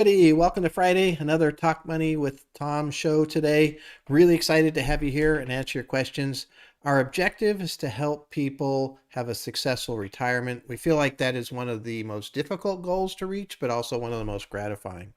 Everybody, welcome to Friday, another Talk Money with Tom show today. Really excited to have you here and answer your questions. Our objective is to help people have a successful retirement. We feel like that is one of the most difficult goals to reach, but also one of the most gratifying.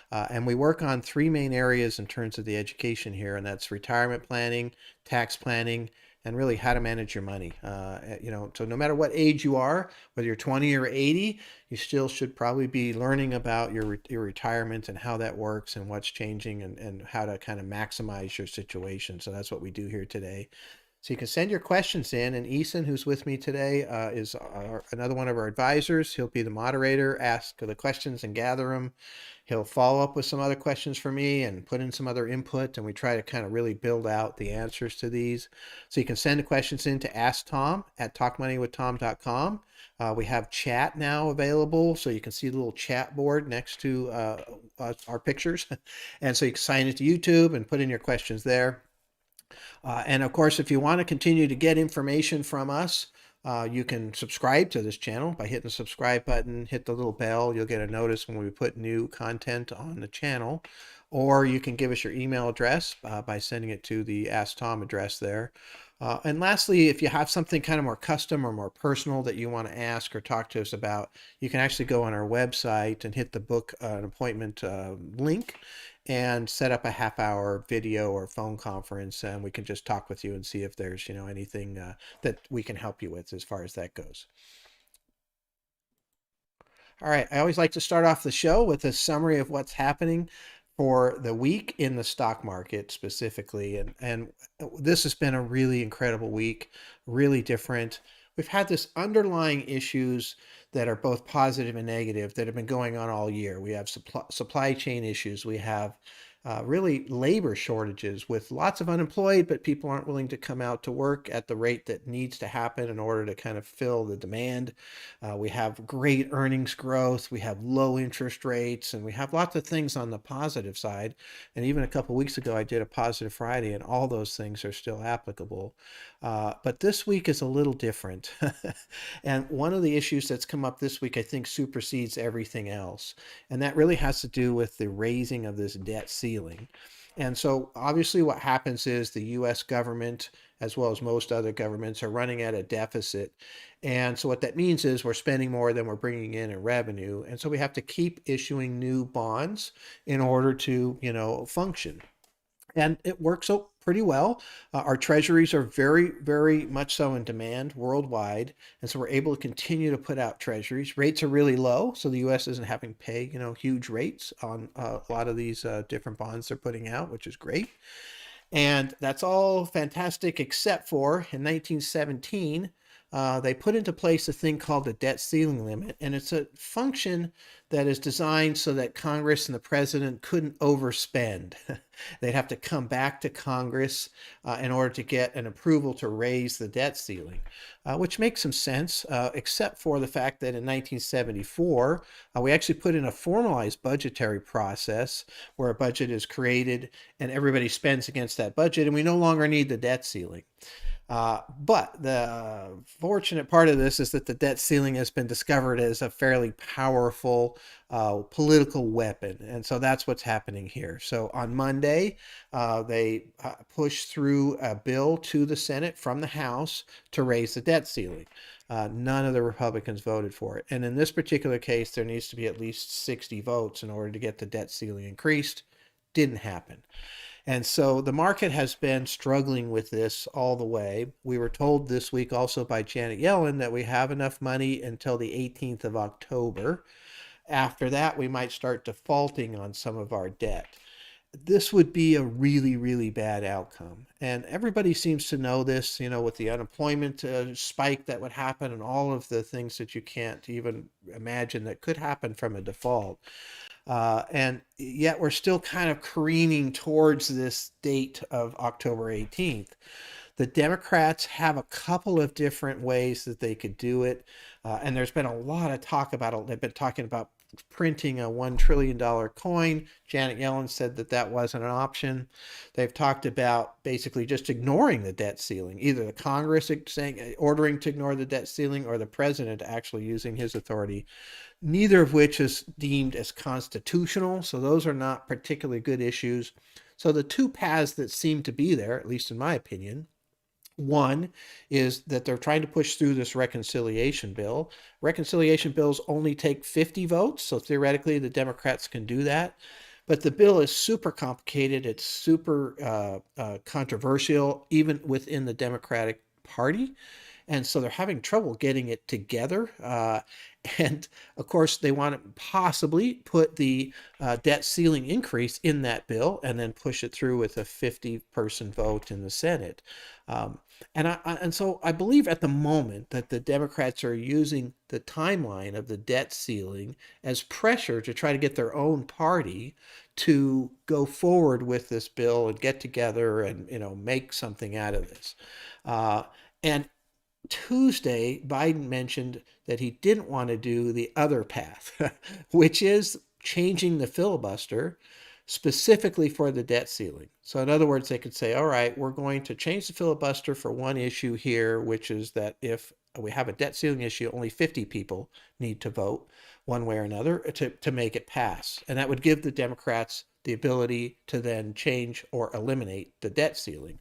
And we work on three main areas in terms of the education here, and that's retirement planning, tax planning, and really how to manage your money. So no matter what age you are, whether you're 20 or 80, you still should probably be learning about your retirement and how that works and what's changing and how to kind of maximize your situation. So that's what we do here today. So you can send your questions in, and Eason, who's with me today, is another one of our advisors. He'll be the moderator, ask the questions and gather them. He'll follow up with some other questions for me and put in some other input, and we try to kind of really build out the answers to these. So you can send the questions in to Ask Tom at talkmoneywithtom.com. We have chat now available, so you can see the little chat board next to our pictures. And so you can sign into YouTube and put in your questions there. And of course, if you want to continue to get information from us, you can subscribe to this channel by hitting the subscribe button, hit the little bell. You'll get a notice when we put new content on the channel. Or you can give us your email address by sending it to the Ask Tom address there. And lastly, if you have something kind of more custom or more personal that you want to ask or talk to us about, you can actually go on our website and hit the book an appointment link and set up a half-hour video or phone conference, and we can just talk with you and see if there's anything that we can help you with as far as that goes. All right, I always like to start off the show with a summary of what's happening for the week in the stock market specifically. And this has been a really incredible week, really different. We've had this underlying issues that are both positive and negative that have been going on all year. We have supply chain issues. We have really labor shortages with lots of unemployed, but people aren't willing to come out to work at the rate that needs to happen in order to kind of fill the demand. We have great earnings growth. We have low interest rates, and we have lots of things on the positive side. And even a couple of weeks ago, I did a positive Friday, and all those things are still applicable. But this week is a little different. And one of the issues that's come up this week, I think, supersedes everything else. And that really has to do with the raising of this debt ceiling. And so obviously what happens is the US government, as well as most other governments, are running at a deficit. And so what that means is we're spending more than we're bringing in revenue. And so we have to keep issuing new bonds in order to, function. And it works out pretty well. Our treasuries are very, very much so in demand worldwide. And so we're able to continue to put out treasuries. Rates are really low. So the US isn't having to pay, huge rates on a lot of these different bonds they're putting out, which is great. And that's all fantastic, except for in 1917, they put into place a thing called the debt ceiling limit. And it's a function that is designed so that Congress and the president couldn't overspend. They'd have to come back to Congress in order to get an approval to raise the debt ceiling, which makes some sense, except for the fact that in 1974, we actually put in a formalized budgetary process where a budget is created and everybody spends against that budget, and we no longer need the debt ceiling. But the fortunate part of this is that the debt ceiling has been discovered as a fairly powerful political weapon. And so that's what's happening here. So on Monday, they pushed through a bill to the Senate from the House to raise the debt ceiling. None of the Republicans voted for it. And in this particular case, there needs to be at least 60 votes in order to get the debt ceiling increased. Didn't happen. And so the market has been struggling with this all the way. We were told this week also by Janet Yellen that we have enough money until the 18th of October. After that, we might start defaulting on some of our debt. This would be a really, really bad outcome. And everybody seems to know this, with the unemployment spike that would happen and all of the things that you can't even imagine that could happen from a default. And yet we're still kind of careening towards this date of October 18th. The Democrats have a couple of different ways that they could do it. And there's been a lot of talk about it. They've been talking about printing a $1 trillion coin. Janet Yellen said that that wasn't an option. They've talked about basically just ignoring the debt ceiling, either the Congress ordering to ignore the debt ceiling or the president actually using his authority neither of which is deemed as constitutional. So those are not particularly good issues. So the two paths that seem to be there, at least in my opinion, one is that they're trying to push through this reconciliation bill. Reconciliation bills only take 50 votes, so theoretically the Democrats can do that. But the bill is super complicated. It's super controversial, even within the Democratic Party. And so they're having trouble getting it together. And of course, they want to possibly put the debt ceiling increase in that bill and then push it through with a 50-person vote in the Senate. Um, and so I believe at the moment that the Democrats are using the timeline of the debt ceiling as pressure to try to get their own party to go forward with this bill and get together and make something out of this. And Tuesday, Biden mentioned that he didn't want to do the other path, which is changing the filibuster specifically for the debt ceiling. So, in other words, they could say, all right, we're going to change the filibuster for one issue here, which is that if we have a debt ceiling issue, only 50 people need to vote one way or another to make it pass. And that would give the Democrats the ability to then change or eliminate the debt ceiling.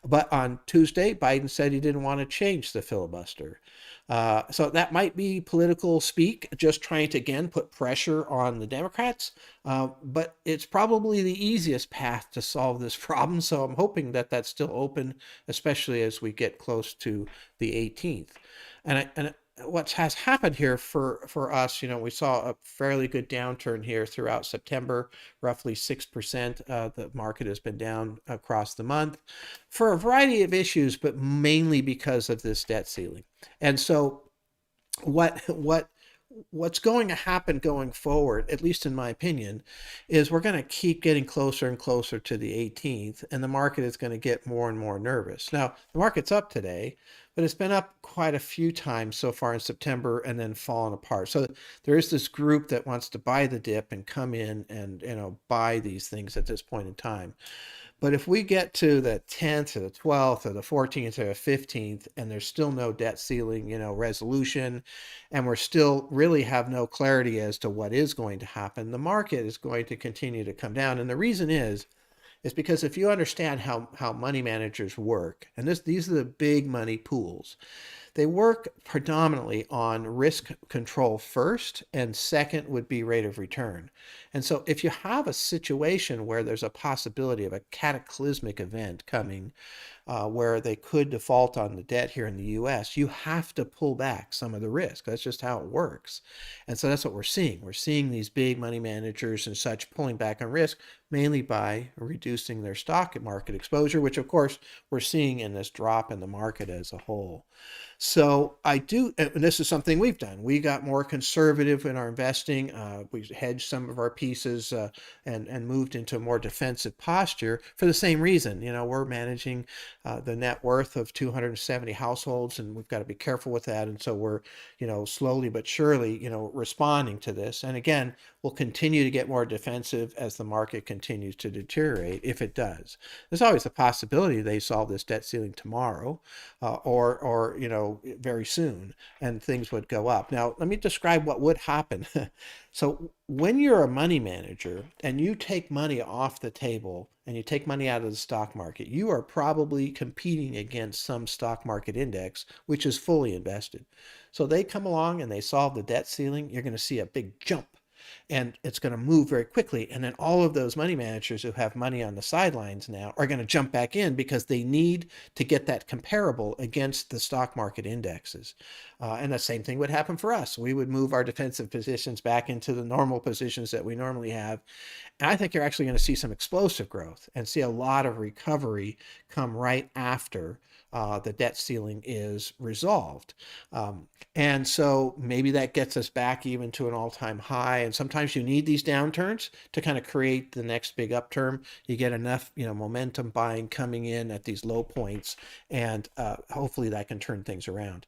But on Tuesday, Biden said he didn't want to change the filibuster. So that might be political speak, just trying to, again, put pressure on the Democrats. But it's probably the easiest path to solve this problem. So I'm hoping that that's still open, especially as we get close to the 18th. And what has happened here for us, we saw a fairly good downturn here throughout September, roughly 6%. The market has been down across the month for a variety of issues, but mainly because of this debt ceiling. And so what's going to happen going forward, at least in my opinion, is we're going to keep getting closer and closer to the 18th, and the market is going to get more and more nervous. Now, the market's up today, but it's been up quite a few times so far in September and then fallen apart. So there is this group that wants to buy the dip and come in and buy these things at this point in time. But if we get to the 10th or the 12th or the 14th or the 15th and there's still no debt ceiling, resolution, and we're still really have no clarity as to what is going to happen, the market is going to continue to come down. And the reason is because if you understand how money managers work, and these are the big money pools, they work predominantly on risk control first, and second would be rate of return. And so if you have a situation where there's a possibility of a cataclysmic event coming, where they could default on the debt here in the US, you have to pull back some of the risk. That's just how it works. And so that's what we're seeing. We're seeing these big money managers and such pulling back on risk, mainly by reducing their stock market exposure, which of course we're seeing in this drop in the market as a whole. So and this is something we've done. We got more conservative in our investing. We hedged some of our pieces and moved into a more defensive posture for the same reason. We're managing the net worth of 270 households, and we've got to be careful with that. And so we're, slowly but surely, responding to this. And again, we'll continue to get more defensive as the market continues to deteriorate, if it does. There's always a possibility they solve this debt ceiling tomorrow, or very soon, and things would go up. Now, let me describe what would happen. So when you're a money manager and you take money off the table and you take money out of the stock market, you are probably competing against some stock market index, which is fully invested. So they come along and they solve the debt ceiling, you're going to see a big jump. And it's going to move very quickly. And then all of those money managers who have money on the sidelines now are going to jump back in because they need to get that comparable against the stock market indexes. And the same thing would happen for us. We would move our defensive positions back into the normal positions that we normally have. And I think you're actually going to see some explosive growth and see a lot of recovery come right after the debt ceiling is resolved. And so maybe that gets us back even to an all-time high. And sometimes you need these downturns to kind of create the next big upturn. You get enough, momentum buying coming in at these low points, and hopefully that can turn things around.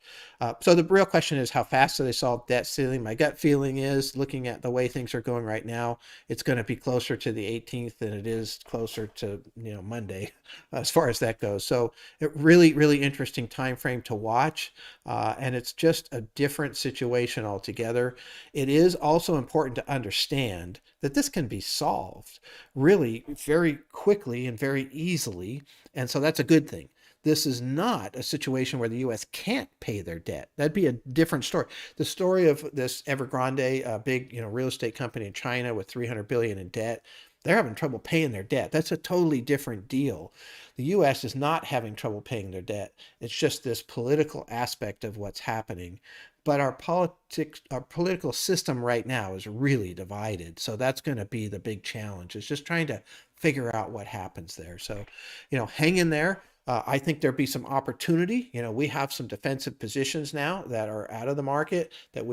So the real question is how fast do they solve debt ceiling? My gut feeling is, looking at the way things are going right now, it's going to be closer to the 18th than it is closer to, Monday, as far as that goes. So it really, really interesting time frame to watch, and it's just a different situation altogether. It is also important to understand that this can be solved really very quickly and very easily, and so that's a good thing. This is not a situation where the U.S. can't pay their debt. That'd be a different story. The story of this Evergrande, a big real estate company in China with 300 billion in debt, they're having trouble paying their debt. That's a totally different deal. The U.S. is not having trouble paying their debt. It's just this political aspect of what's happening. But our political system right now is really divided. So that's going to be the big challenge. It's just trying to figure out what happens there. So, hang in there. I think there'll be some opportunity. We have some defensive positions now that are out of the market that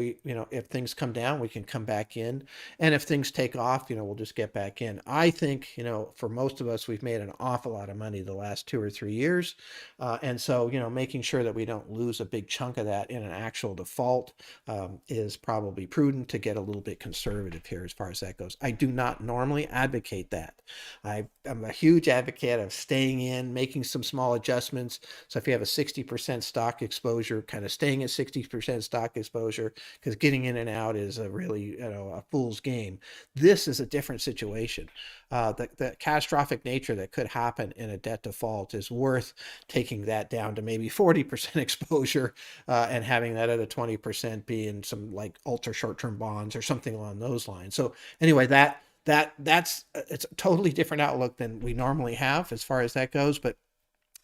if things come down, we can come back in. And if things take off, we'll just get back in. I think, for most of us, we've made an awful lot of money the last 2 or 3 years. And so, making sure that we don't lose a big chunk of that in an actual default is probably prudent to get a little bit conservative here as far as that goes. I do not normally advocate that. I'm a huge advocate of staying in, making some small adjustments. So if you have a 60% stock exposure, kind of staying at 60% stock exposure, because getting in and out is a really, a fool's game. This is a different situation. The catastrophic nature that could happen in a debt default is worth taking that down to maybe 40% exposure, and having that other 20% be in some like ultra short-term bonds or something along those lines. So anyway, that's it's a totally different outlook than we normally have as far as that goes, but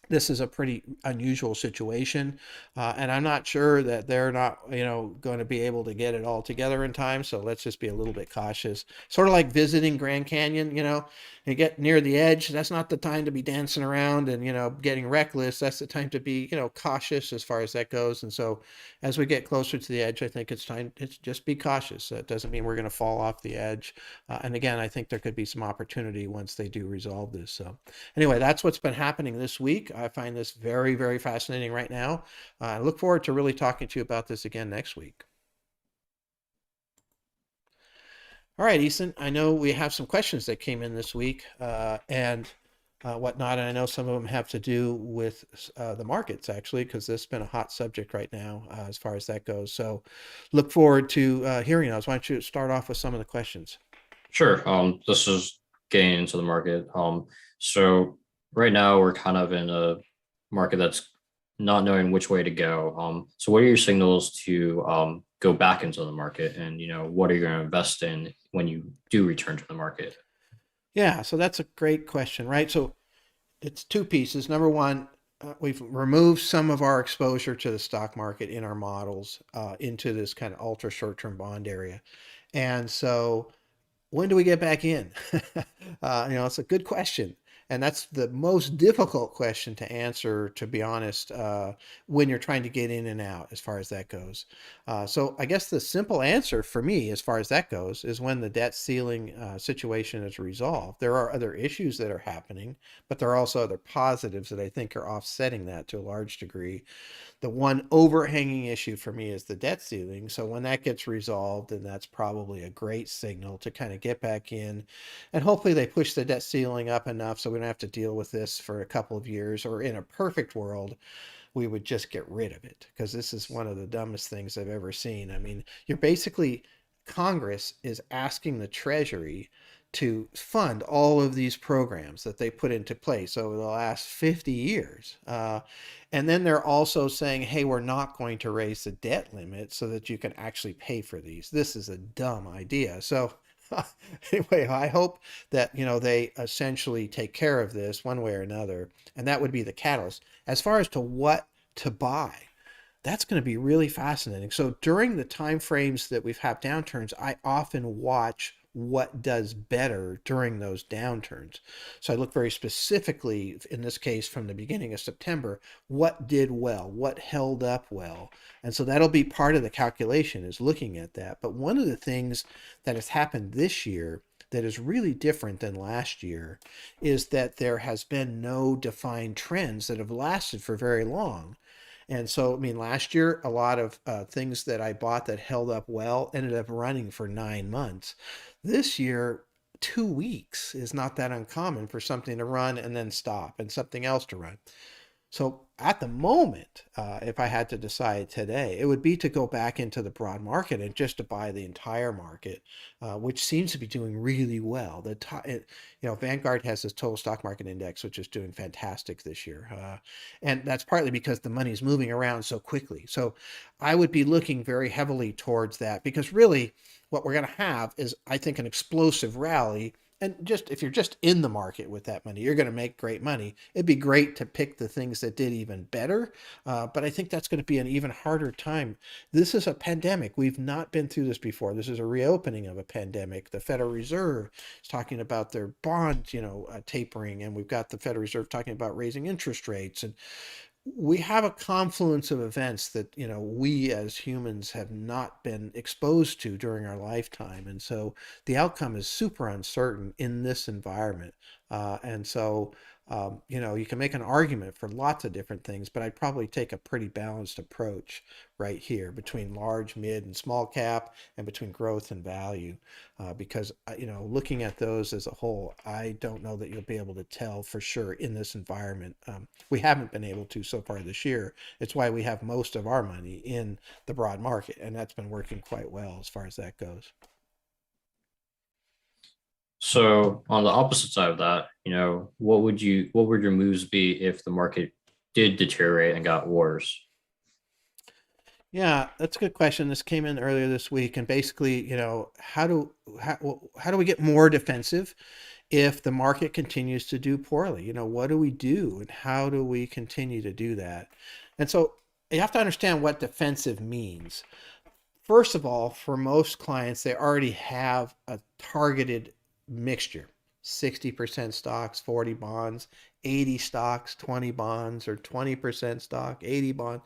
this is a pretty unusual situation, and I'm not sure that they're not, going to be able to get it all together in time. So let's just be a little bit cautious. Sort of like visiting Grand Canyon. You get near the edge. That's not the time to be dancing around and getting reckless. That's the time to be cautious as far as that goes. And so, as we get closer to the edge, I think it's time. It's just be cautious. That doesn't mean we're going to fall off the edge. And again, I think there could be some opportunity once they do resolve this. So anyway, that's what's been happening this week. I find this very, very fascinating right now. I look forward to really talking to you about this again next week. All right, Ethan, I know we have some questions that came in this week, and whatnot, and I know some of them have to do with the markets, actually, because this has been a hot subject right now, as far as that goes. So look forward to hearing those. Why don't you start off with some of the questions? Sure. This is getting into the market. So right now we're kind of in a market that's not knowing which way to go. So what are your signals to go back into the market, and what are you going to invest in when you do return to the market? Yeah, so that's a great question, right? So it's two pieces. Number one, we've removed some of our exposure to the stock market in our models, into this kind of ultra short-term bond area. And so when do we get back in? It's a good question. And that's the most difficult question to answer, to be honest, when you're trying to get in and out, as far as that goes. So I guess the simple answer for me, as far as that goes, is when the debt ceiling situation is resolved. There are other issues that are happening, but there are also other positives that I think are offsetting that to a large degree. The one overhanging issue for me is the debt ceiling. So when that gets resolved, then that's probably a great signal to kind of get back in. And hopefully they push the debt ceiling up enough so we don't have to deal with this for a couple of years. Or in a perfect world, we would just get rid of it, because this is one of the dumbest things I've ever seen. I mean, you're basically, Congress is asking the Treasury to fund all of these programs that they put into place over the last 50 years. And then they're also saying, hey, we're not going to raise the debt limit so that you can actually pay for these. This is a dumb idea. So anyway, I hope that, they essentially take care of this one way or another, and that would be the catalyst. As far as to what to buy, that's going to be really fascinating. So during the time frames that we've had downturns, I often watch what does better during those downturns. So I look very specifically, in this case, from the beginning of September, what did well, what held up well. And so that'll be part of the calculation, is looking at that. But one of the things that has happened this year that is really different than last year is that there has been no defined trends that have lasted for very long. And so, I mean, last year, a lot of things that I bought that held up well ended up running for 9 months. This year, 2 weeks is not that uncommon for something to run and then stop and something else to run. So at the moment, if I had to decide today, it would be to go back into the broad market and just to buy the entire market, which seems to be doing really well. Vanguard has this total stock market index, which is doing fantastic this year, and that's partly because the money is moving around so quickly. So I would be looking very heavily towards that because really, what we're going to have is, I think, an explosive rally. And just if you're just in the market with that money, you're going to make great money. It'd be great to pick the things that did even better, but I think that's going to be an even harder time. This is a pandemic. We've not been through this before. This is a reopening of a pandemic. The Federal Reserve is talking about their bond, tapering, and we've got the Federal Reserve talking about raising interest rates, and we have a confluence of events that we as humans have not been exposed to during our lifetime, and so the outcome is super uncertain in this environment. And so you can make an argument for lots of different things, but I'd probably take a pretty balanced approach right here between large, mid, and small cap, and between growth and value, because looking at those as a whole, I don't know that you'll be able to tell for sure in this environment. We haven't been able to so far this year. It's why we have most of our money in the broad market, and that's been working quite well as far as that goes. So on the opposite side of that, what would your moves be if the market did deteriorate and got worse? Yeah, that's a good question. This came in earlier this week, and basically, how do we get more defensive if the market continues to do poorly? What do we do, and how do we continue to do that? And so you have to understand what defensive means. First of all, for most clients, they already have a targeted mixture: 60% stocks, 40 bonds, 80 stocks, 20 bonds, or 20% stock, 80 bonds.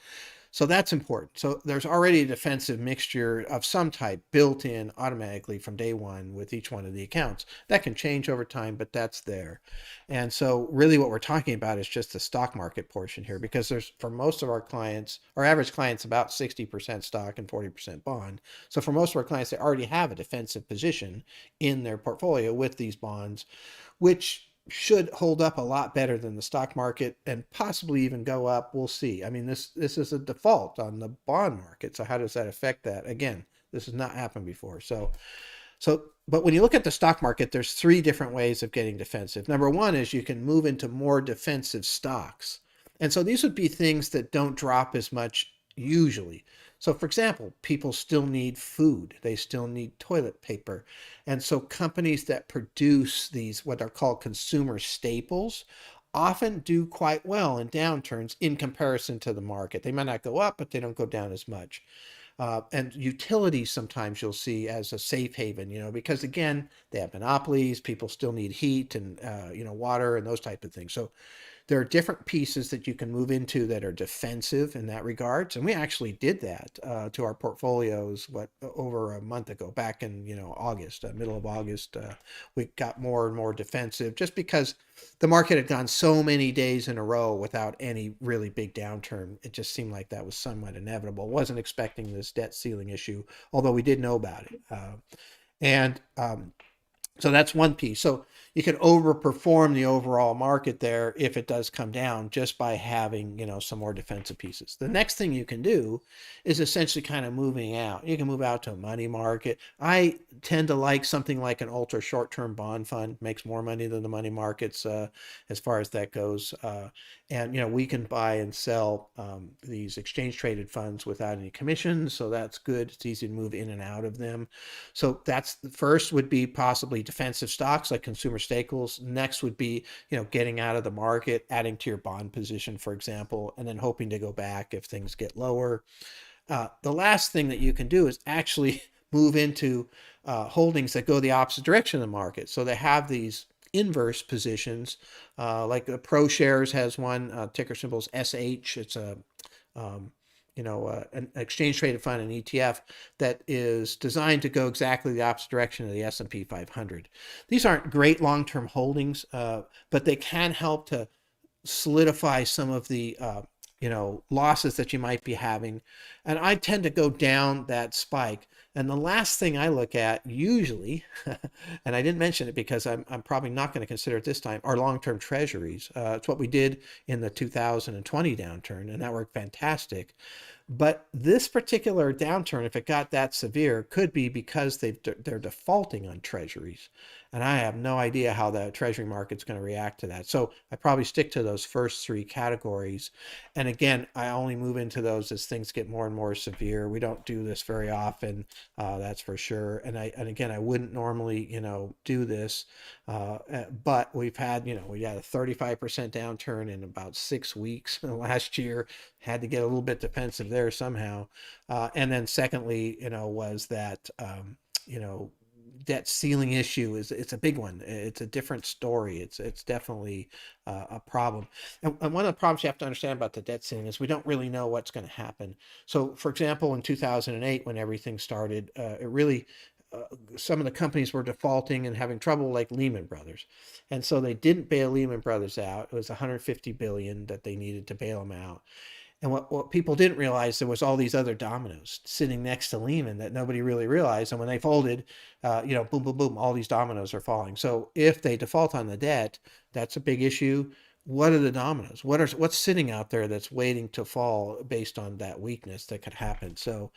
So that's important. So there's already a defensive mixture of some type built in automatically from day one with each one of the accounts. That can change over time, but that's there. And so really what we're talking about is just the stock market portion here, because there's, for most of our clients, our average clients, about 60% stock and 40% bond. So for most of our clients, they already have a defensive position in their portfolio with these bonds, which should hold up a lot better than the stock market and possibly even go up. We'll see. I mean, this is a default on the bond market. So how does that affect that? Again, this has not happened before. But when you look at the stock market, there's three different ways of getting defensive. Number one is you can move into more defensive stocks. And so these would be things that don't drop as much usually. So for example, people still need food. They still need toilet paper. And so companies that produce these, what are called consumer staples, often do quite well in downturns in comparison to the market. They might not go up, but they don't go down as much. And utilities sometimes you'll see as a safe haven, because again, they have monopolies. People still need heat and water and those type of things. So there are different pieces that you can move into that are defensive in that regards. And we actually did that to our portfolios, over a month ago, back in, August, middle of August. We got more and more defensive just because the market had gone so many days in a row without any really big downturn. It just seemed like that was somewhat inevitable. Wasn't expecting this debt ceiling issue, although we did know about it. And So that's one piece. So you can overperform the overall market there if it does come down, just by having, some more defensive pieces. The next thing you can do is essentially kind of moving out. You can move out to a money market. I tend to like something like an ultra short-term bond fund. Makes more money than the money markets, as far as that goes. And we can buy and sell these exchange traded funds without any commissions, so that's good. It's easy to move in and out of them. So that's the first, would be possibly defensive stocks like consumer staples. Next would be, getting out of the market, adding to your bond position, for example, and then hoping to go back if things get lower. The last thing that you can do is actually move into holdings that go the opposite direction of the market. So they have these inverse positions, like the ProShares has one, ticker symbol is SH. It's an exchange traded fund, an ETF that is designed to go exactly the opposite direction of the S&P 500. These aren't great long-term holdings, but they can help to solidify some of the losses that you might be having. And I tend to go down that spike. And the last thing I look at usually, and I didn't mention it because I'm probably not going to consider it this time, are long-term treasuries. It's what we did in the 2020 downturn, and that worked fantastic. But this particular downturn, if it got that severe, could be because they're defaulting on treasuries. And I have no idea how the treasury market's going to react to that. So I probably stick to those first three categories. And again, I only move into those as things get more and more severe. We don't do this very often, that's for sure. And again, I wouldn't normally, do this, but we had a 35% downturn in about 6 weeks last year. Had to get a little bit defensive there somehow. And then secondly, was that, you know, debt ceiling issue it's a big one. It's a different story. It's definitely a problem. And one of the problems you have to understand about the debt ceiling is we don't really know what's going to happen. So, for example, in 2008, when everything started, it really some of the companies were defaulting and having trouble, like Lehman Brothers, and so they didn't bail Lehman Brothers out. It was 150 billion that they needed to bail them out. And what people didn't realize, there was all these other dominoes sitting next to Lehman that nobody really realized. And when they folded, boom, boom, boom, all these dominoes are falling. So if they default on the debt, that's a big issue. What are the dominoes? What's sitting out there that's waiting to fall based on that weakness that could happen? So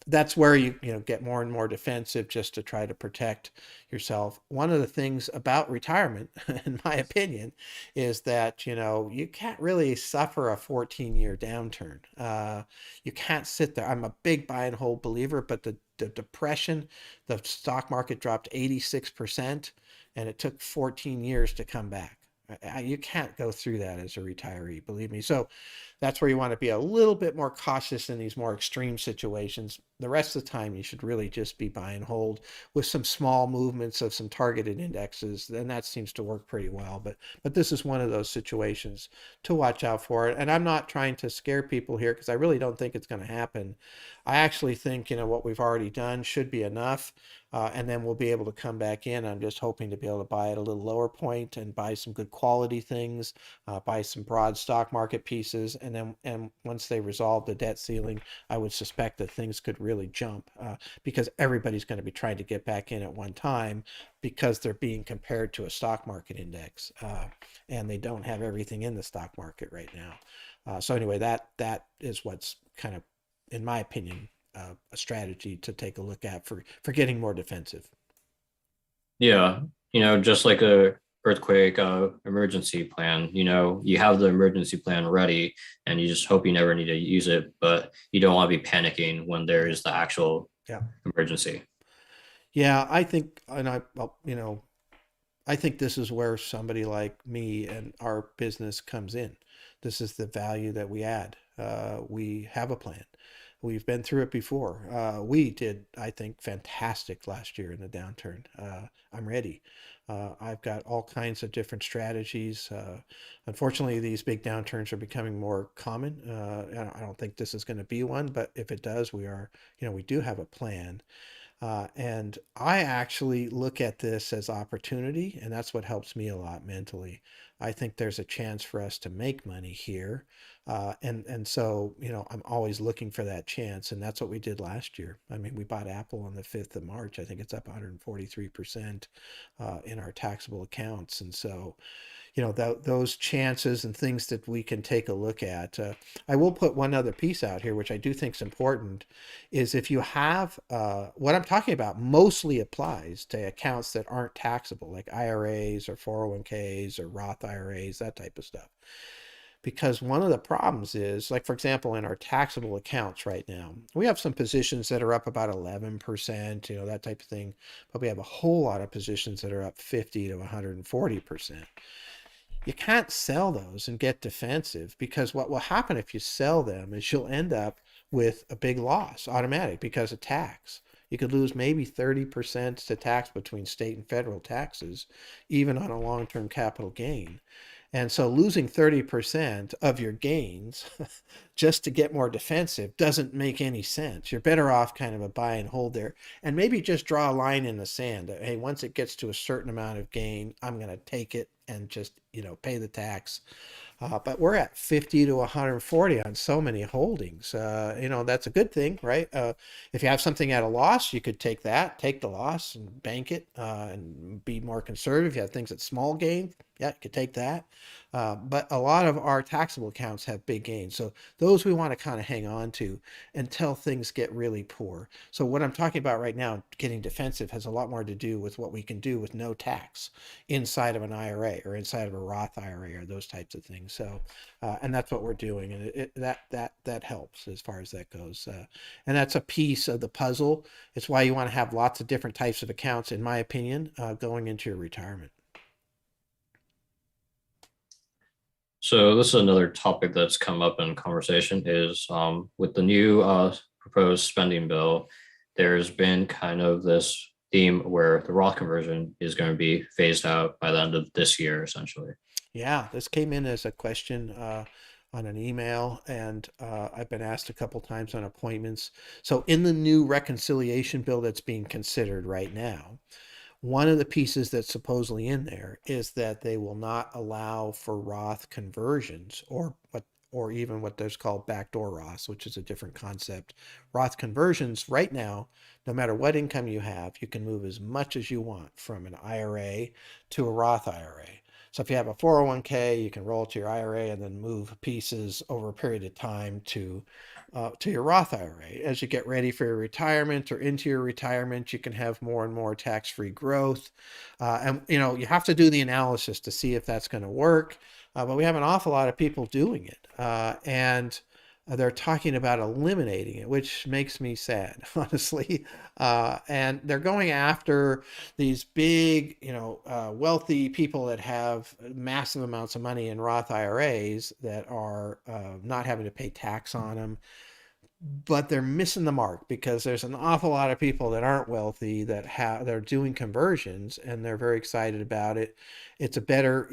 that's where you get more and more defensive just to try to protect yourself. One of the things about retirement, in my opinion, is that you can't really suffer a 14-year downturn. You can't sit there. I'm a big buy and hold believer, but the depression, the stock market dropped 86%, and it took 14 years to come back. You can't go through that as a retiree, believe me. So that's where you want to be a little bit more cautious in these more extreme situations. The rest of the time, you should really just be buy and hold with some small movements of some targeted indexes. Then that seems to work pretty well. But this is one of those situations to watch out for. And I'm not trying to scare people here because I really don't think it's going to happen. I actually think what we've already done should be enough. And then we'll be able to come back in. I'm just hoping to be able to buy at a little lower point and buy some good quality things, buy some broad stock market pieces, and once they resolve the debt ceiling, I would suspect that things could really jump because everybody's going to be trying to get back in at one time because they're being compared to a stock market index, and they don't have everything in the stock market right now. So anyway, that is what's kind of, in my opinion, a strategy to take a look at for getting more defensive. Yeah, just like a earthquake emergency plan. You have the emergency plan ready, and you just hope you never need to use it, but you don't want to be panicking when there is the actual Yeah. emergency. Yeah, I think, and well, I think this is where somebody like me and our business comes in. This is the value that we add. We have a plan. We've been through it before. We did, I think, fantastic last year in the downturn. I'm ready. I've got all kinds of different strategies. Unfortunately, these big downturns are becoming more common. I don't think this is going to be one, but if it does, we do have a plan. And I actually look at this as opportunity, and that's what helps me a lot mentally. I think there's a chance for us to make money here. And so, I'm always looking for that chance. And that's what we did last year. I mean, we bought Apple on the 5th of March. I think it's up 143% in our taxable accounts. And so, those chances and things that we can take a look at. I will put one other piece out here, which I do think is important, is if you have what I'm talking about mostly applies to accounts that aren't taxable, like IRAs or 401ks or Roth IRAs, that type of stuff. Because one of the problems is, like, for example, in our taxable accounts right now, we have some positions that are up about 11%, that type of thing, but we have a whole lot of positions that are up 50 to 140%. You can't sell those and get defensive, because what will happen if you sell them is you'll end up with a big loss automatic because of tax. You could lose maybe 30% to tax between state and federal taxes, even on a long-term capital gain. And so losing 30% of your gains just to get more defensive doesn't make any sense. You're better off kind of a buy and hold there, and maybe just draw a line in the sand. Hey, once it gets to a certain amount of gain, I'm going to take it. and just, pay the tax. But we're at 50 to 140 on so many holdings. That's a good thing, right? If you have something at a loss, you could take the loss and bank it and be more conservative. If you have things at small gain, yeah, you could take that. But a lot of our taxable accounts have big gains. So those we want to kind of hang on to until things get really poor. So what I'm talking about right now, getting defensive, has a lot more to do with what we can do with no tax inside of an IRA or inside of a Roth IRA or those types of things. So, and that's what we're doing, and that helps as far as that goes. And that's a piece of the puzzle. It's why you want to have lots of different types of accounts, in my opinion, going into your retirement. So this is another topic that's come up in conversation is with the new proposed spending bill, there's been kind of this theme where the Roth conversion is going to be phased out by the end of this year, essentially. Yeah, this came in as a question on an email, and I've been asked a couple times on appointments. So, in the new reconciliation bill that's being considered right now, one of the pieces that's supposedly in there is that they will not allow for Roth conversions or even what there's called backdoor Roths, which is a different concept. Roth conversions right now, no matter what income you have, you can move as much as you want from an IRA to a Roth IRA. So if you have a 401k, you can roll to your IRA and then move pieces over a period of time to your Roth IRA. As you get ready for your retirement or into your retirement, you can have more and more tax-free growth. And you have to do the analysis to see if that's going to work. But we have an awful lot of people doing it, and they're talking about eliminating it, which makes me sad, honestly. And they're going after these big, wealthy people that have massive amounts of money in Roth IRAs that are not having to pay tax on them, but they're missing the mark because there's an awful lot of people that aren't wealthy they're doing conversions and they're very excited about it. It's a better,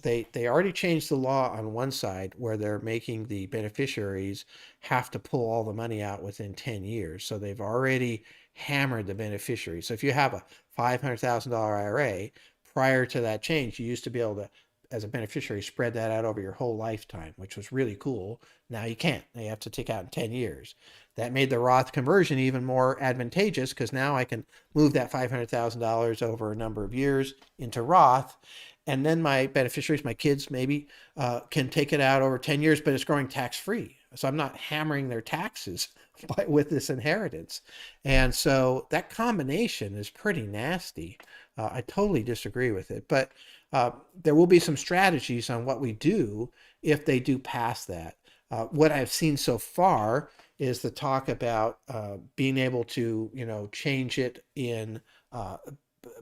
they already changed the law on one side where they're making the beneficiaries have to pull all the money out within 10 years. So they've already hammered the beneficiaries. So if you have a $500,000 IRA, prior to that change, you used to be able to, as a beneficiary, spread that out over your whole lifetime, which was really cool. Now you can't. Now you have to take out in 10 years. That made the Roth conversion even more advantageous because now I can move that $500,000 over a number of years into Roth. And then my beneficiaries, my kids maybe, can take it out over 10 years, but it's growing tax free. So I'm not hammering their taxes with this inheritance. And so that combination is pretty nasty. I totally disagree with it. But there will be some strategies on what we do if they do pass that. What I've seen so far is the talk about being able to, change it in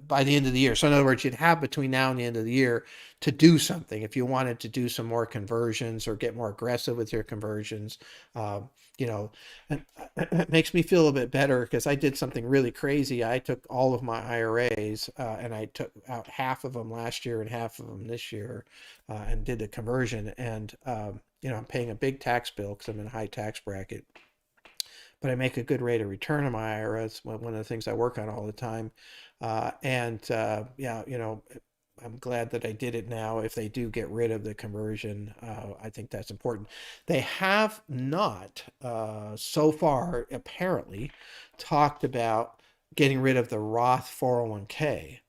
by the end of the year. So in other words, you'd have between now and the end of the year to do something if you wanted to do some more conversions or get more aggressive with your conversions. Uh, you know, and it makes me feel a bit better because I did something really crazy. I took all of my IRAs and I took out half of them last year and half of them this year and did the conversion. And I'm paying a big tax bill because I'm in a high tax bracket, but I make a good rate of return on my IRA. It's one of the things I work on all the time. Yeah, I'm glad that I did it now. If they do get rid of the conversion, I think that's important. They have not, so far, apparently, talked about getting rid of the Roth 401k.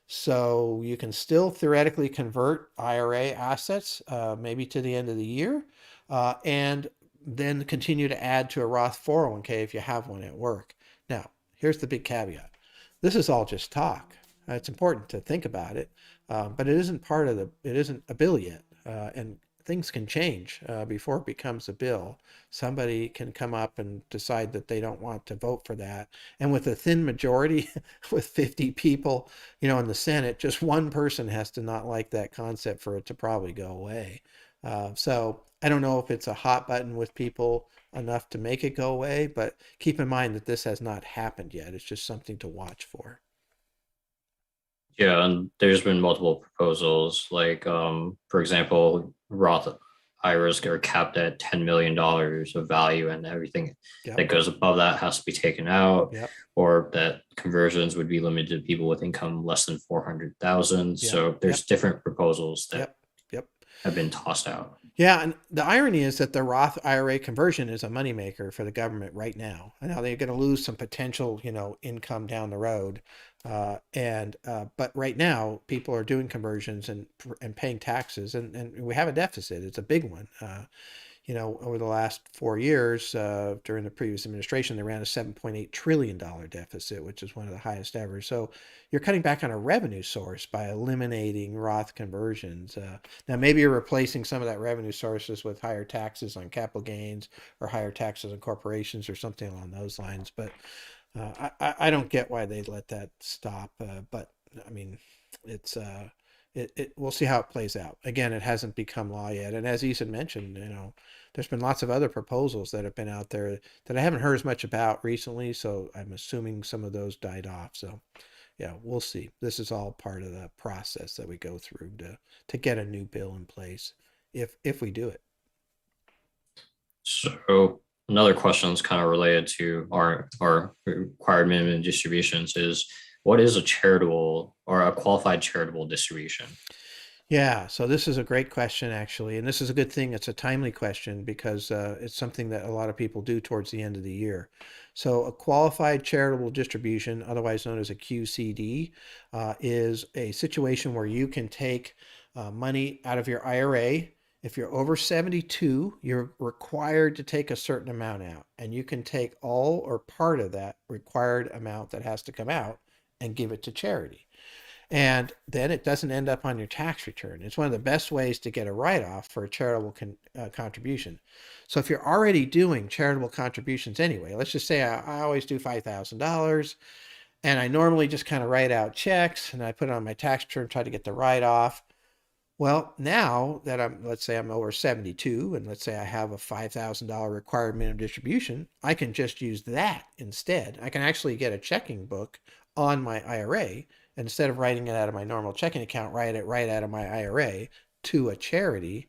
So you can still theoretically convert IRA assets, maybe to the end of the year, and then continue to add to a Roth 401k if you have one at work. Now, here's the big caveat. This is all just talk. It's important to think about it, but it isn't a bill yet, and things can change before it becomes a bill. Somebody can come up and decide that they don't want to vote for that, and with a thin majority, with 50 people, in the Senate, just one person has to not like that concept for it to probably go away. So I don't know if it's a hot button with people enough to make it go away, but keep in mind that this has not happened yet. It's just something to watch for. Yeah, and there's been multiple proposals, like for example, Roth. IRAs are capped at $10 million of value, and everything Yep. that goes above that has to be taken out, Yep. or that conversions would be limited to people with income less than 400,000. Yep. So Yep. there's different proposals that Yep. Yep. have been tossed out. Yeah, and the irony is that the Roth IRA conversion is a moneymaker for the government right now. I know they're going to lose some potential, income down the road, and but right now people are doing conversions and paying taxes, and we have a deficit. It's a big one. Over the last 4 years, during the previous administration, they ran a $7.8 trillion deficit, which is one of the highest ever. So you're cutting back on a revenue source by eliminating Roth conversions. Now, maybe you're replacing some of that revenue sources with higher taxes on capital gains or higher taxes on corporations or something along those lines. But I don't get why they let that stop. But I mean, it's we'll see how it plays out. Again, it hasn't become law yet. And as Ethan mentioned, there's been lots of other proposals that have been out there that I haven't heard as much about recently. So I'm assuming some of those died off. So yeah, we'll see. This is all part of the process that we go through to get a new bill in place if we do it. So another question that's kind of related to our required minimum distributions is, what is a charitable or a qualified charitable distribution? Yeah, so this is a great question, actually, and this is a good thing. It's a timely question because it's something that a lot of people do towards the end of the year. So, a qualified charitable distribution, otherwise known as a QCD, is a situation where you can take money out of your IRA. If you're over 72, you're required to take a certain amount out, and you can take all or part of that required amount that has to come out and give it to charity, and then it doesn't end up on your tax return. It's one of the best ways to get a write-off for a charitable contribution. So if you're already doing charitable contributions anyway, let's just say I always do $5,000, and I normally just kind of write out checks and I put it on my tax return, try to get the write-off. Well, now that let's say I'm over 72, and let's say I have a $5,000 required minimum distribution, I can just use that instead. I can actually get a checking book on my IRA. And instead of writing it out of my normal checking account, write it right out of my IRA to a charity,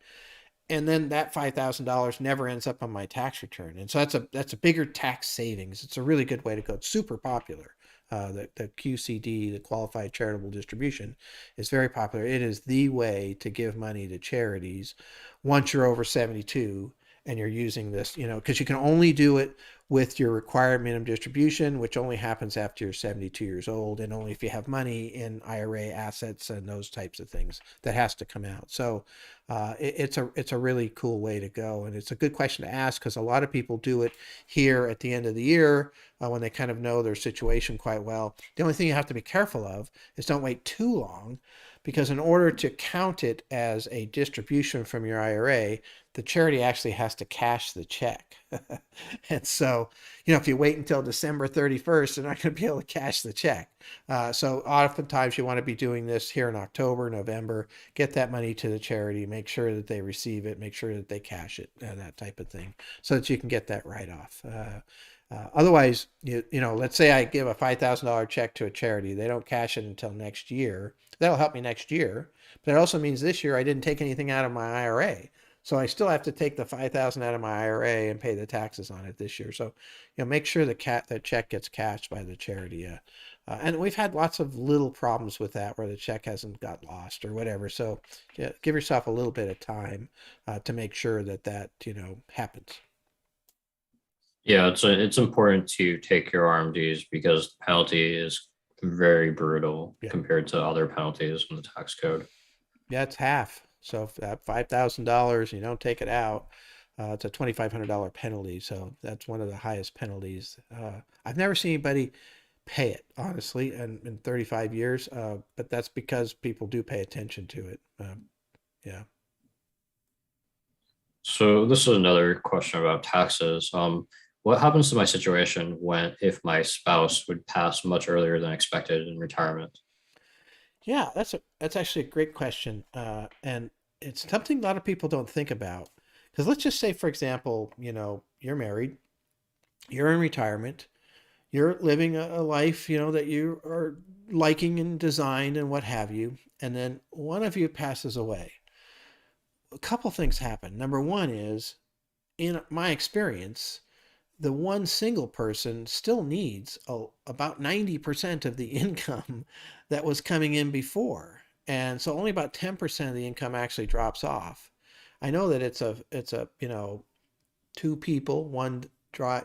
and then that $5,000 never ends up on my tax return. And so that's a bigger tax savings. It's a really good way to go. It's super popular. The QCD, the qualified charitable distribution, is very popular. It is the way to give money to charities once you're over 72 and you're using this, because you can only do it with your required minimum distribution, which only happens after you're 72 years old, and only if you have money in IRA assets and those types of things that has to come out. So it's a really cool way to go, and it's a good question to ask because a lot of people do it here at the end of the year when they kind of know their situation quite well. The only thing you have to be careful of is don't wait too long, because in order to count it as a distribution from your IRA, the charity actually has to cash the check. And so, if you wait until December 31st, they're not going to be able to cash the check. So oftentimes you want to be doing this here in October, November, get that money to the charity, make sure that they receive it, make sure that they cash it, that type of thing, so that you can get that write-off. Otherwise, let's say I give a $5,000 check to a charity. They don't cash it until next year. That'll help me next year. But it also means this year I didn't take anything out of my IRA. So I still have to take the 5,000 out of my IRA and pay the taxes on it this year. So, make sure that check gets cashed by the charity. And we've had lots of little problems with that where the check hasn't got lost or whatever. So yeah, give yourself a little bit of time to make sure that happens. Yeah, it's important to take your RMDs because the penalty is very brutal Yeah. compared to other penalties in the tax code. Yeah, it's half. So if that $5,000 you don't take it out, it's a $2,500 penalty. So that's one of the highest penalties. I've never seen anybody pay it, honestly, in 35 years. But that's because people do pay attention to it. Yeah. So this is another question about taxes. What happens to my situation when if my spouse would pass much earlier than expected in retirement? Yeah, that's actually a great question, and it's something a lot of people don't think about. Because let's just say, for example, you're married, you're in retirement, you're living a life, that you are liking and designed and what have you, and then one of you passes away. a couple things happen. Number one is, in my experience, the one single person still needs about 90% of the income that was coming in before. And so only about 10% of the income actually drops off. I know that it's a two people, one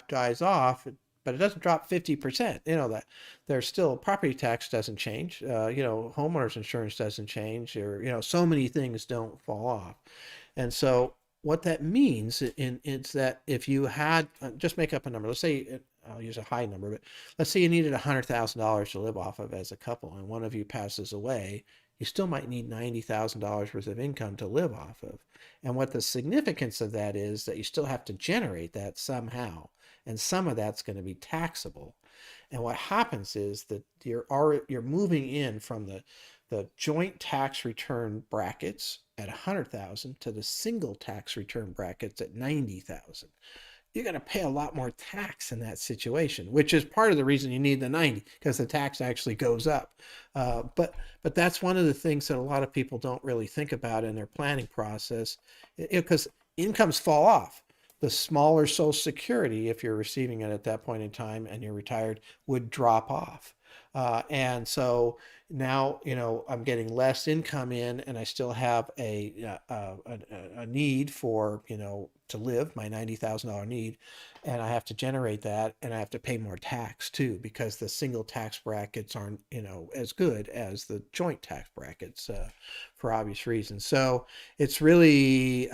dies off, but it doesn't drop 50%. That there's still property tax doesn't change. Homeowners insurance doesn't change, or so many things don't fall off. And so what that means it's that if you had just make up a number, let's say I'll use a high number, but let's say you needed $100,000 to live off of as a couple, and one of you passes away, you still might need $90,000 worth of income to live off of. And what the significance of that is that you still have to generate that somehow, and some of that's going to be taxable. And what happens is that you're moving in from the joint tax return brackets at 100,000 to the single tax return brackets at 90,000. You're going to pay a lot more tax in that situation, which is part of the reason you need the 90, because the tax actually goes up. But that's one of the things that a lot of people don't really think about in their planning process, because incomes fall off. The smaller Social Security, if you're receiving it at that point in time and you're retired, would drop off. And so now, I'm getting less income in, and I still have a need for, to live, my $90,000 need, and I have to generate that, and I have to pay more tax too, because the single tax brackets aren't, as good as the joint tax brackets, for obvious reasons. So it's really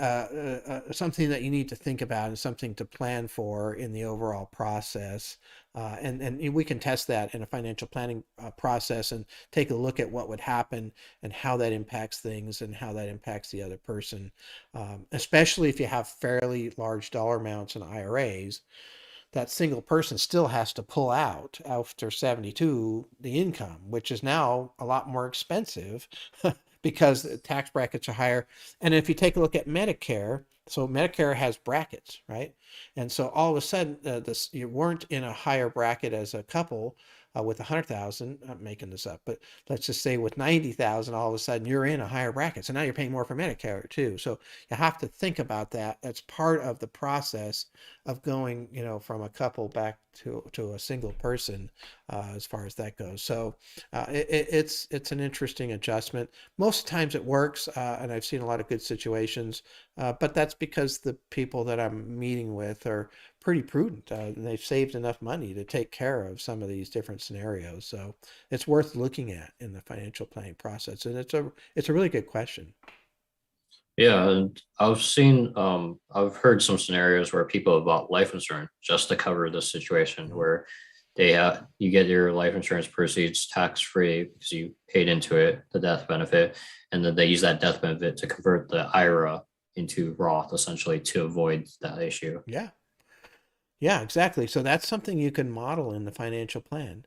something that you need to think about and something to plan for in the overall process. And we can test that in a financial planning process and take a look at what would happen and how that impacts things and how that impacts the other person, especially if you have fairly large dollar amounts in IRAs. That single person still has to pull out after 72 the income, which is now a lot more expensive because the tax brackets are higher. And if you take a look at Medicare, so Medicare has brackets, right? And so all of a sudden, you weren't in a higher bracket as a couple with 100,000. I'm making this up, but let's just say with 90,000, all of a sudden you're in a higher bracket. So now you're paying more for Medicare too. So you have to think about that. That's part of the process of going, from a couple back to a single person, as far as that goes. So it's an interesting adjustment. Most times it works, and I've seen a lot of good situations. But that's because the people that I'm meeting with are pretty prudent. And they've saved enough money to take care of some of these different scenarios. So it's worth looking at in the financial planning process. And it's a really good question. Yeah, and I've heard some scenarios where people have bought life insurance just to cover this situation Mhm. where you get your life insurance proceeds tax free because you paid into it, the death benefit, and then they use that death benefit to convert the IRA into Roth essentially to avoid that issue. Yeah. Yeah, exactly. So that's something you can model in the financial plan.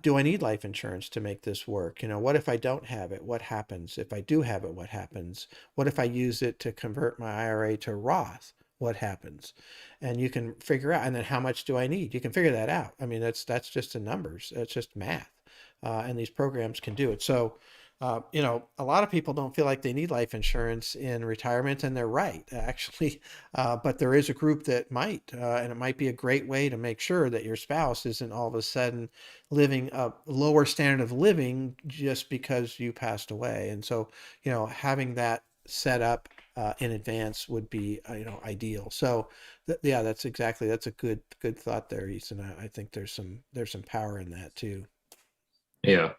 Do I need life insurance to make this work? What if I don't have it? What happens? If I do have it, what happens? What if I use it to convert my IRA to Roth? What happens? And you can figure out, and then how much do I need? You can figure that out. I mean, that's just the numbers. It's just math, and these programs can do it. So, a lot of people don't feel like they need life insurance in retirement, and they're right, actually. But there is a group that might, and it might be a great way to make sure that your spouse isn't all of a sudden living a lower standard of living just because you passed away. And so, having that set up in advance would be, ideal. So, yeah, that's a good thought there, Ethan. I think there's some power in that too. Yeah.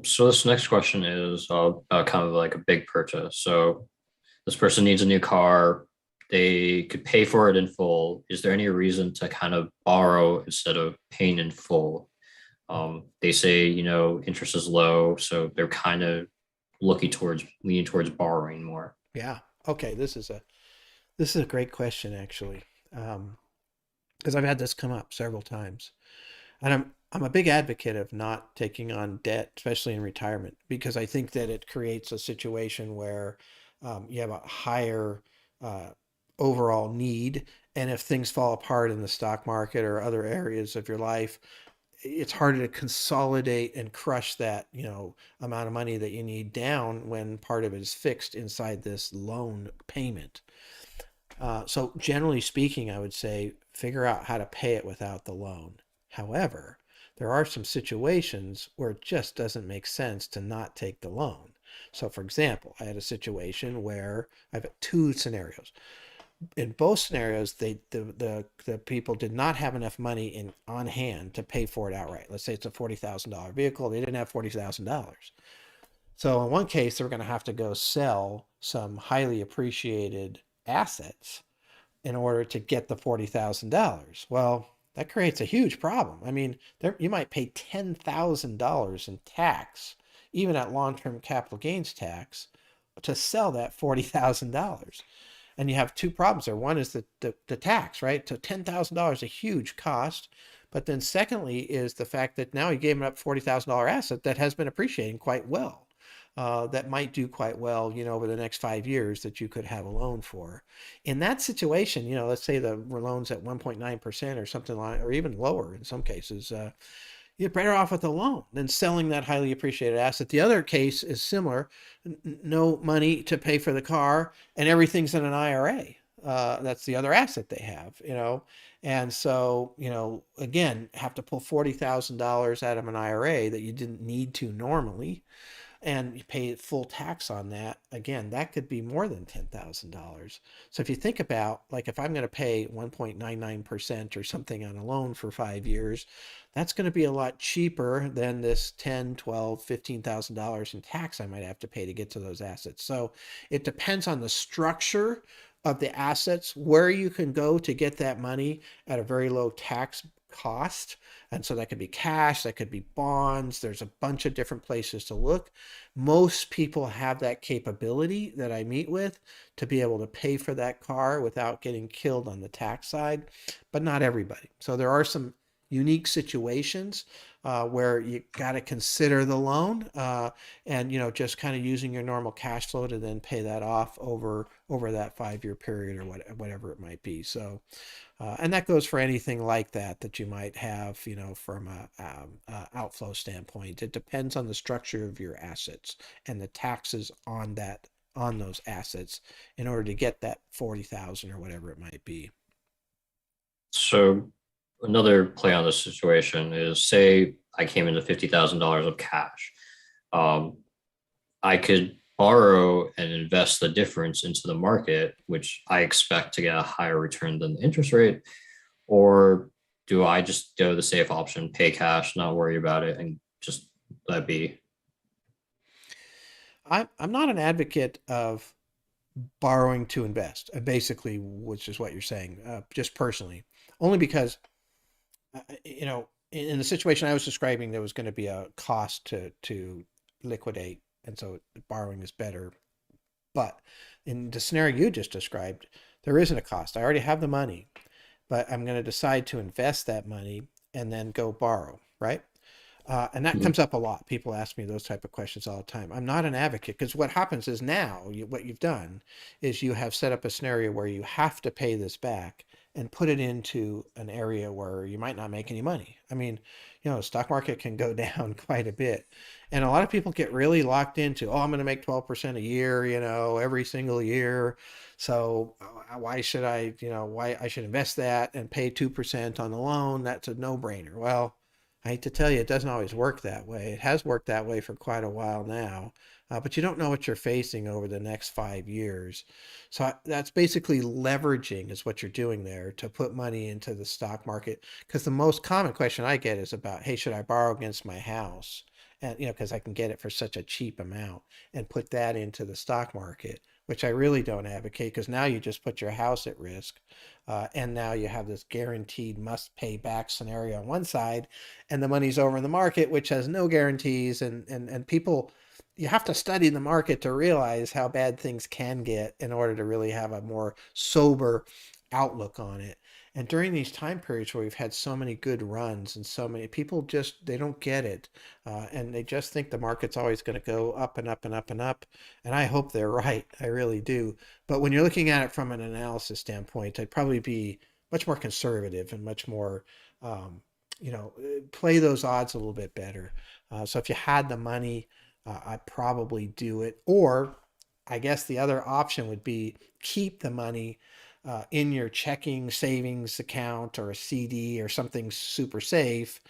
So this next question is kind of like a big purchase. So this person needs a new car. They could pay for it in full. Is there any reason to kind of borrow instead of paying in full? They say, interest is low, so they're kind of leaning towards borrowing more. Yeah. Okay. This is a great question, actually, because I've had this come up several times. And I'm a big advocate of not taking on debt, especially in retirement, because I think that it creates a situation where you have a higher uh, overall need. And if things fall apart in the stock market or other areas of your life, it's harder to consolidate and crush that, amount of money that you need down when part of it is fixed inside this loan payment. So generally speaking, I would say figure out how to pay it without the loan. However, there are some situations where it just doesn't make sense to not take the loan. So for example, I had a situation where I've got two scenarios. In both scenarios, the people did not have enough money in on hand to pay for it outright. Let's say it's a $40,000 vehicle. They didn't have $40,000. So in one case, they're going to have to go sell some highly appreciated assets in order to get the $40,000. Well, that creates a huge problem. I mean, you might pay $10,000 in tax, even at long-term capital gains tax, to sell that $40,000. And you have two problems there. One is the tax, right? So $10,000 is a huge cost. But then secondly is the fact that now you gave them up $40,000 asset that has been appreciating quite well. That might do quite well, over the next 5 years that you could have a loan for. In that situation, let's say the loan's at 1.9% or something like, or even lower in some cases, you're better off with a loan than selling that highly appreciated asset. The other case is similar. No money to pay for the car and everything's in an IRA. That's the other asset they have. And so, again, have to pull $40,000 out of an IRA that you didn't need to normally, and you pay full tax on that, again, that could be more than $10,000. So if you think about, like, if I'm going to pay 1.99% or something on a loan for 5 years, that's going to be a lot cheaper than this 10, 12, $15,000 in tax I might have to pay to get to those assets. So it depends on the structure of the assets, where you can go to get that money at a very low tax cost. And so that could be cash, that could be bonds. There's a bunch of different places to look. Most people have that capability that I meet with to be able to pay for that car without getting killed on the tax side, but not everybody. So there are some unique situations where you got to consider the loan, and just kind of using your normal cash flow to then pay that off over that 5 year period or whatever it might be. So and that goes for anything like that you might have, from a outflow standpoint. It depends on the structure of your assets and the taxes on those assets in order to get that 40,000 or whatever it might be. So another play on this situation is, say I came into $50,000 of cash. Um, I could borrow and invest the difference into the market, which I expect to get a higher return than the interest rate. Or do I just go the safe option, pay cash, not worry about it, and just let be? I'm not an advocate of borrowing to invest, basically, which is what you're saying, just personally, only because in the situation I was describing, there was going to be a cost to liquidate, and so borrowing is better. But in the scenario you just described, there isn't a cost. I already have the money, but I'm going to decide to invest that money and then go borrow, right? And that Mhm. comes up a lot. People ask me those type of questions all the time. I'm not an advocate because what happens is now what you've done is you have set up a scenario where you have to pay this back and put it into an area where you might not make any money. I mean, the stock market can go down quite a bit. And a lot of people get really locked into, oh, I'm going to make 12% a year, every single year. So why should why I should invest that and pay 2% on the loan? That's a no-brainer. Well, I hate to tell you, it doesn't always work that way. It has worked that way for quite a while now, but you don't know what you're facing over the next 5 years. So that's basically leveraging is what you're doing there to put money into the stock market. Because the most common question I get is about, hey, should I borrow against my house? And because I can get it for such a cheap amount and put that into the stock market, which I really don't advocate because now you just put your house at risk. And now you have this guaranteed must pay back scenario on one side, and the money's over in the market, which has no guarantees. And people, you have to study the market to realize how bad things can get in order to really have a more sober outlook on it. And during these time periods where we've had so many good runs and so many people just they don't get it, and they just think the market's always going to go up and up and up and up. And I hope they're right. I really do. But when you're looking at it from an analysis standpoint, I'd probably be much more conservative and much more um, play those odds a little bit better. So if you had the money, I'd probably do it. Or I guess the other option would be keep the money in your checking savings account or a CD or something super safe,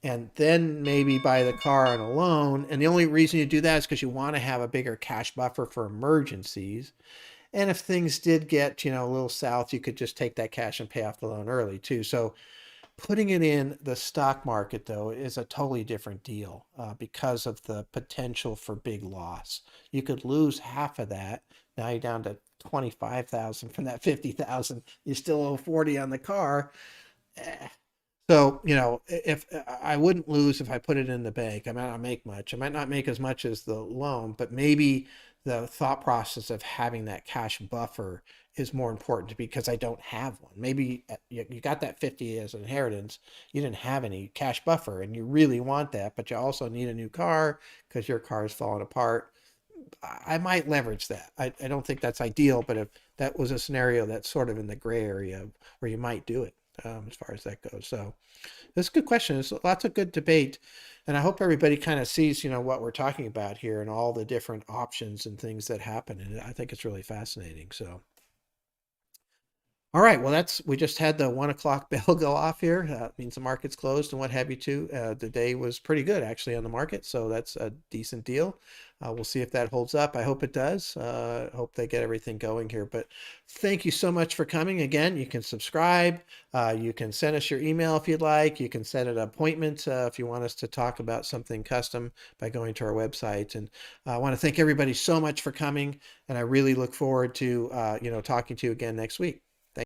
and then maybe buy the car on a loan. And the only reason you do that is because you want to have a bigger cash buffer for emergencies. And if things did get, a little south, you could just take that cash and pay off the loan early too. So putting it in the stock market, though, is a totally different deal because of the potential for big loss. You could lose half of that. Now you're down to 25,000 from that 50,000. You still owe 40 on the car. Eh, so, if I wouldn't lose if I put it in the bank, I might not make much. I might not make as much as the loan, but maybe the thought process of having that cash buffer is more important because I don't have one. Maybe you got that 50 as an inheritance. You didn't have any cash buffer and you really want that, but you also need a new car because your car is falling apart. I might leverage that. I don't think that's ideal, but if that was a scenario that's sort of in the gray area where you might do it, as far as that goes. So that's a good question. There's lots of good debate. And I hope everybody kind of sees, what we're talking about here and all the different options and things that happen. And I think it's really fascinating. So. All right. Well, we just had the 1 o'clock bell go off here. That means the market's closed and what have you too. The day was pretty good actually on the market. So that's a decent deal. We'll see if that holds up. I hope it does. Hope they get everything going here. But thank you so much for coming. Again, you can subscribe. You can send us your email if you'd like. You can set an appointment if you want us to talk about something custom by going to our website. And I want to thank everybody so much for coming. And I really look forward to, talking to you again next week.